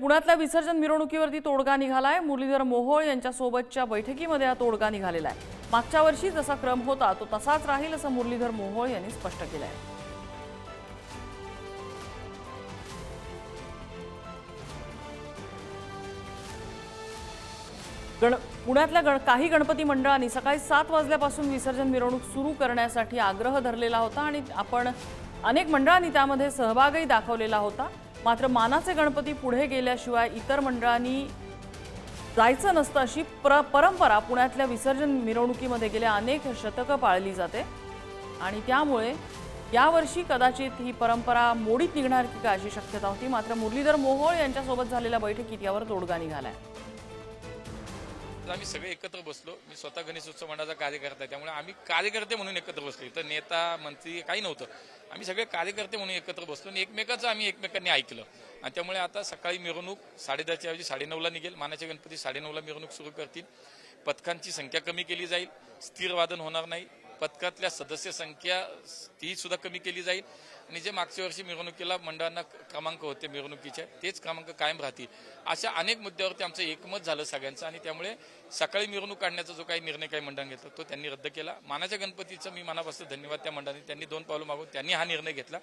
पुण्यातल्या विसर्जन मिरवणुकीवरती तोडगा निघालाय। मुरलीधर मोहोळ यांच्या सोबतच्या बैठकीमध्ये हा तोडगा निघालेला आहे। मागच्या वर्षी जसा क्रम होता तो तसाच राहील असं मुरलीधर मोहोळ यांनी स्पष्ट केलंय। पुण्यातल्या काही गणपती मंडळांनी सकाळी 7 वाजल्यापासून विसर्जन मिरवणूक सुरू करण्यासाठी आग्रह धरलेला होता आणि आपण अनेक मंडळांनी त्यामध्ये सहभागही दाखवलेला होता। मात्र मानाचे गणपती पुढे गेल्याशिवाय इतर मंडळांनी जायचं नसतं अशी परंपरा पुण्यातल्या विसर्जन मिरवणुकीमध्ये गेल्या अनेक शतकं पाळली जाते आणि त्यामुळे यावर्षी कदाचित ही परंपरा मोडीत निघणार की काय अशी शक्यता होती। मात्र मुरलीधर मोहोळ यांच्यासोबत झालेल्या बैठकीत यावर तोडगा निघालाय। आम्ही सगळे एकत्र बसलो। मी स्वतः गणेश उत्सव मंडळाचा कार्यकर्ता आहे, त्यामुळे आम्ही कार्यकर्ते म्हणून एकत्र बसलो। तर नेता मंत्री काही नव्हतं, आम्ही सगळे कार्यकर्ते म्हणून एकत्र बसलो आणि एकमेकांचं आम्ही एकमेकांनी ऐकलं आणि त्यामुळे आता सकाळी मिरवणूक 10:30च्या ऐवजी 9:30ला निघेल। मानाचे गणपती 9:30ला मिरवणूक सुरू करतील। पथकांची संख्या कमी केली जाईल, स्थिर वादन होणार नाही। पथकातल्या सदस्य संख्या ती सुद्धा कमी केली जाईल आणि जे मागच्या वर्षी मिरवणुकीला मंडळांना क्रमांक होते मिरवणुकीचे तेच क्रमांक कायम राहतील। अशा अनेक मुद्द्यावरती आमचं एकमत झालं सगळ्यांचं आणि त्यामुळे सकाळी मिरवणूक काढण्याचा जो काही निर्णय काही मंडळांनी घेतला तो त्यांनी रद्द केला। मानाच्या गणपतीचं मी मनापासून धन्यवाद त्या मंडळांनी, त्यांनी 2 पावलं मागून त्यांनी हा निर्णय घेतला।